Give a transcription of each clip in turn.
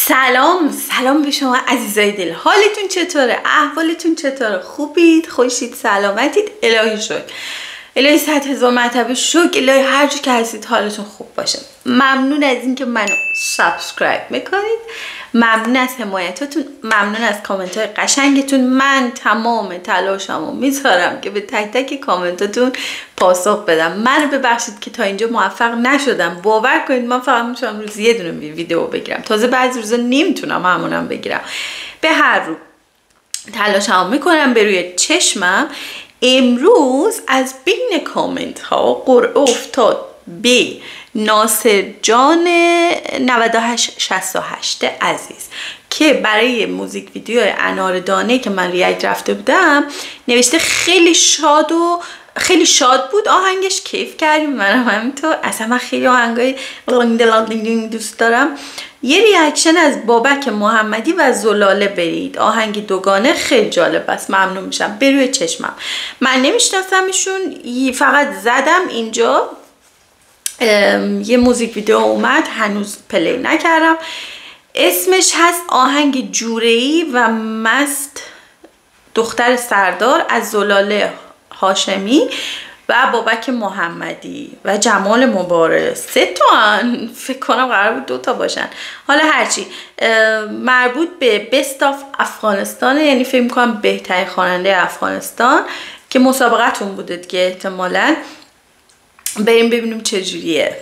سلام به شما عزیزای دل. حالتون چطوره؟ احوالتون چطوره؟ خوبید؟ خوشید؟ سلامتید؟ الهی شکر، الهی 100,000 مرتبه شکر، الهی هر جا که هستید حالتون خوب باشه. ممنون از اینکه منو سابسکرایب میکنید، ممنون از حمایتاتون، ممنون از کامنت های قشنگتون. من تمام تلاشمو میذارم که به تک تک کامنتاتون پاسخ بدم. منو ببخشید که تا اینجا موفق نشدم. باور کنید من فقط میتونم روزی یه دونه ویدیو بگیرم، تازه بعضی روزا نمیتونم همونم بگیرم. به هر رو تلاشمو میکنم به روی چشمم. امروز از بین کامنت ها قرعه افتاد به ناصر جان 9868 عزیز که برای موزیک ویدیو انار دانه که من ریاکت رفته بودم نوشته خیلی شاد بود آهنگش، کیف کردیم، منم همینطور. اصلا من خیلی آهنگای دوست دارم. یه ریاکشن از بابک محمدی و زلاله برید، آهنگ دوگانه، خیلی جالب است. ممنون میشم. به روی چشمم. من نمیشناسمشون، فقط زدم اینجا یه موزیک ویدیو اومد، هنوز پلی نکردم. اسمش هست آهنگ جوره‌ای و مست دختر سردار از زلاله هاشمی و بابک محمدی و جمال مبارز. 3 تا فکر کنم قرار بود 2 تا باشن. حالا هرچی مربوط به بست آف افغانستان، یعنی فکر کنم بهترین خواننده افغانستان که مسابقتون بوده دیگه احتمالاً. بریم ببینیم چجوریه.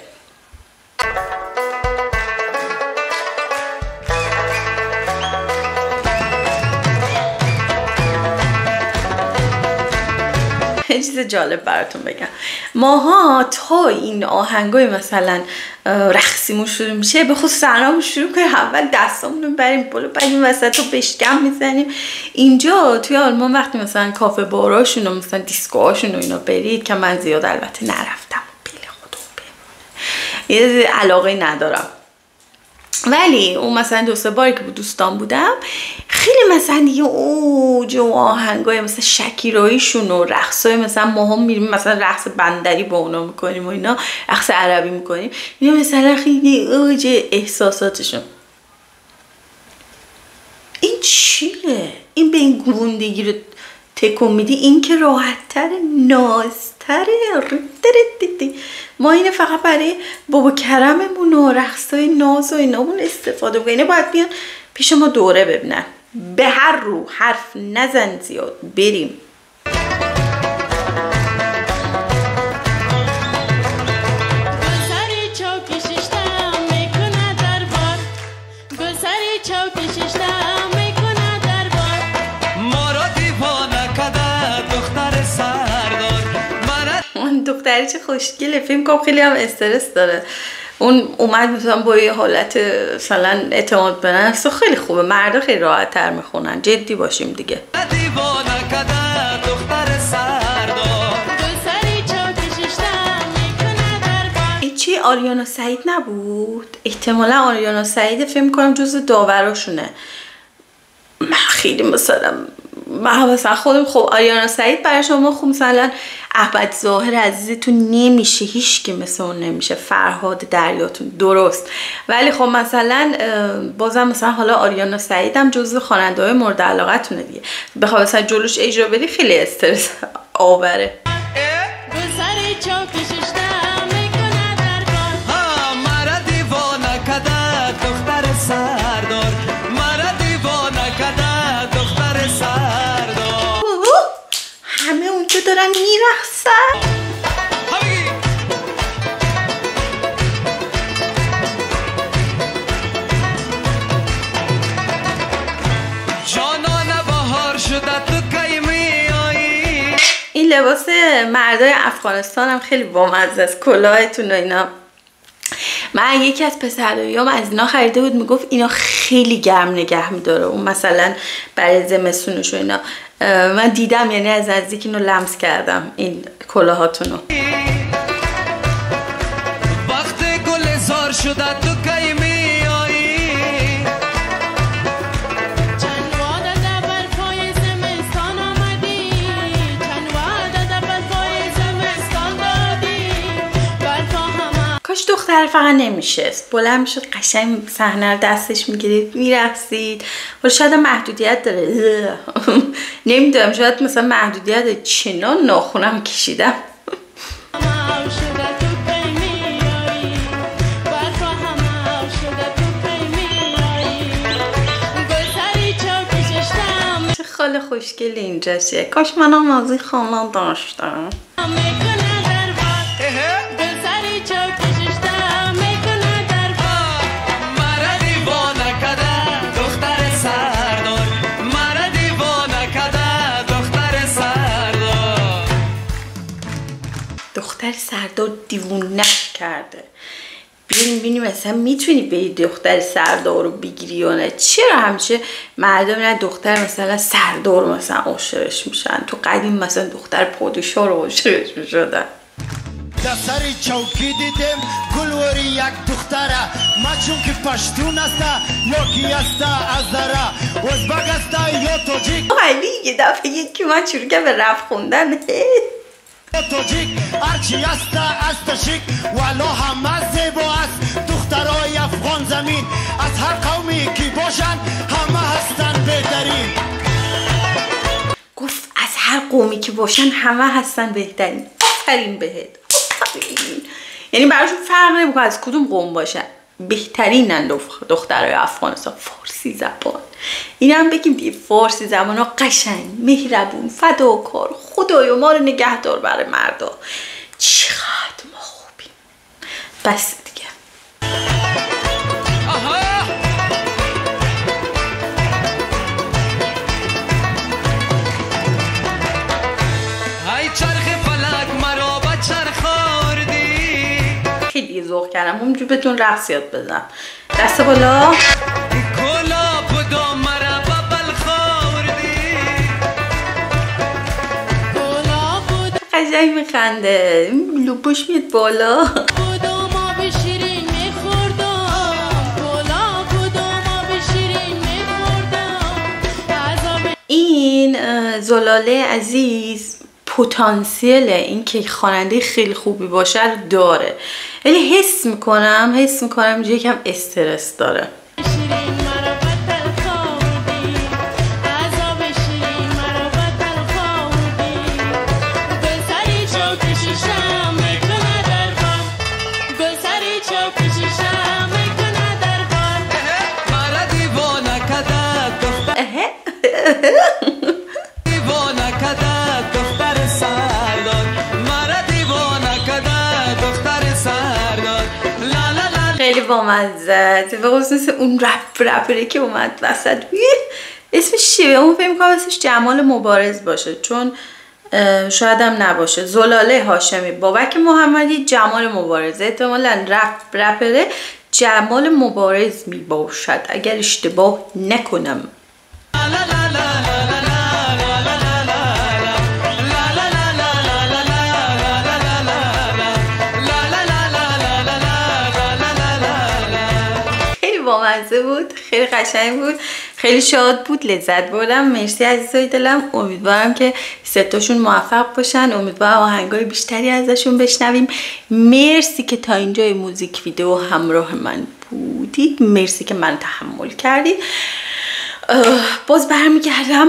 چیز جالب براتون بگم، ماها تا این آهنگای مثلا رقصیمون شروع میشه، به خصوص سرنامون شروع کنیم، اول دستامون رو بریم بالا، بعد این وسط رو بشکم میزنیم. اینجا توی آلمان وقتی مثلا کافه باراشون و مثلا دیسکوهاشون و اینا برید، که من زیاد البته نرفتم، یه علاقه ندارم، ولی اون مثلا 2-3 باری که با دوستان بودم خیلی مثلا دیگه اوج و آهنگای مثلا شکیراییشون و رقصای مثلا ما هم میریم مثلا رقص بندری با اونا میکنیم و اینا، رقص عربی میکنیم، اینا مثلا خیلی اوج احساساتشون. این چیه؟ این به این گوندگی رو تکون میدی؟ این که راحت‌تر، نازتره. ما اینه فقط برای بابا کرممون و رقصای ناز و اینامون استفاده بکنیم. اینه باید بیان پیش ما دوره ببینن. به هر رو حرف نزن زیاد، بریم. دختری چه خوشگله، فیلم کنم خیلی هم استرس داره. اون اومد مثلا با یه حالت مثلا اعتماد به نفس، خیلی خوبه. مردا خیلی راحت تر میخونن، جدی باشیم دیگه. این چی آریانا سعید نبود؟ احتمالا آریانا سعید فیلم کنم جز داوراشونه. من خیلی مثلا خودم خب آریانا سعید برای شما خوب، مثلا احمد ظاهر عزیزتون نمیشه، هیچ کی مثل اون نمیشه، فرهاد دریاتون درست، ولی خب مثلا بازم مثلا حالا آریانا سعید هم جزو خواننده‌های مورد علاقتونه دیگه. بخواد مثلا جلوش اجرا بدی خیلی استرس آوره. همه اونجا دارن میرقصن. این لباس مردای افغانستان هم خیلی بامزه است، کلاهتون و اینا. من یکی از پسراییام از اینا خریده بود، میگفت اینا خیلی گرم نگه میداره، اون مثلا برای زمستونش و اینا. من دیدم، یعنی از نزدیک اینو لمس کردم این کلاهاتونو. وقت گل زار شده تو کی میایی، چند وعده بر پای زمستان آمدی، چند وعده بر پای زمستان دادی، بر پا همه. کاش دختر دختر فقط نمیشست، بلند میشد قشنگ صحنه رو دستش میگرفت میرقصید. ولی شاید محدودیت داره نمیدونم، شاید مثلا محدودیت چنان ناخونم کشیدم. چه خاله خوشگل اینجا چیه، کاش منم از این خانه داشتم. دختر سردار دیوونش کرده. ببینیم مثلا میتونی به دختر سردار رو بگیری یا نه. چرا همیشه مردم نه دختر مثلا سردار مثلا عاشقش میشن؟ تو قدیم مثلا دختر پادشاه رو عاشقش میشدن. دفتری چوکی دیدم گلوری یک دختره ما چون که پشتون استا یا کی استا ازداره ازبک استا یا توجیک. ولی یه دفعه یکی من شروع کرد به رپ خوندن. توجیک هرچی استا شیک ولو همه زیبا است. دخترای افغان زمین از هر قومی که باشن همه هستن بهترین. گفت از هر قومی که باشن همه هستن بهترین. آفرین بهت، آفرین. یعنی براشون فرق نمیکنه از کدوم قوم باشن، بهترینن دخترای افغانستان. فارسی زبان اینم بگیم دیگه، فارسی زبان ها قشنگ، مهربون، فداکار، خدایا ما رو نگهدار برای مردا. چقدر ما خوبیم. بس دیگه. خیلی ذوق کردم اونجور بهتون رقص یاد بدم. دست بالا. قشنگ میخنده، لوبوش میاد بالا. این زلاله عزیز پتانسیل این که خواننده خیلی خوبی باشه رو داره، ولی حس میکنم اینجا یکم استرس داره. خیلی بامزه، به خصوص اون رپره که اومد وسط. اسمش چیه؟ اون فکر می‌کنم اسمش جمال مبارز باشه، چون شاید هم نباشه. زلاله هاشمی، بابک محمدی، جمال مبارز. احتمالاً رپره جمال مبارز می باشد اگر اشتباه نکنم. بامزه بود، خیلی قشنگ بود، خیلی شاد بود، لذت بردم. مرسی عزیزای دلم. امیدوارم که ستاشون موفق باشن، امیدوارم آهنگای بیشتری ازشون بشنویم. مرسی که تا اینجای موزیک ویدیو همراه من بودید، مرسی که من تحمل کردید. باز برمیگردم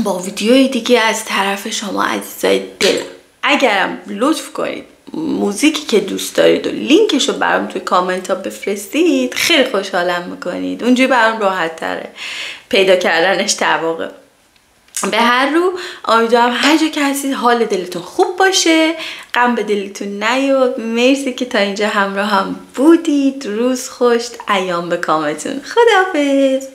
با ویدیوی دیگه از طرف شما عزیزای دلم. اگرم لطف کنید موزیکی که دوست دارید و لینکش رو برام توی کامنت ها بفرستید، خیلی خوشحالم میکنید. اونجوری برام راحت تره پیدا کردنش در واقع. به هر رو امیدوارم هر جا که هستید حال دلتون خوب باشه، غم به دلتون نیاد. مرسی که تا اینجا همراه هم بودید. روز خوش، ایام به کامتون. خداحافظ.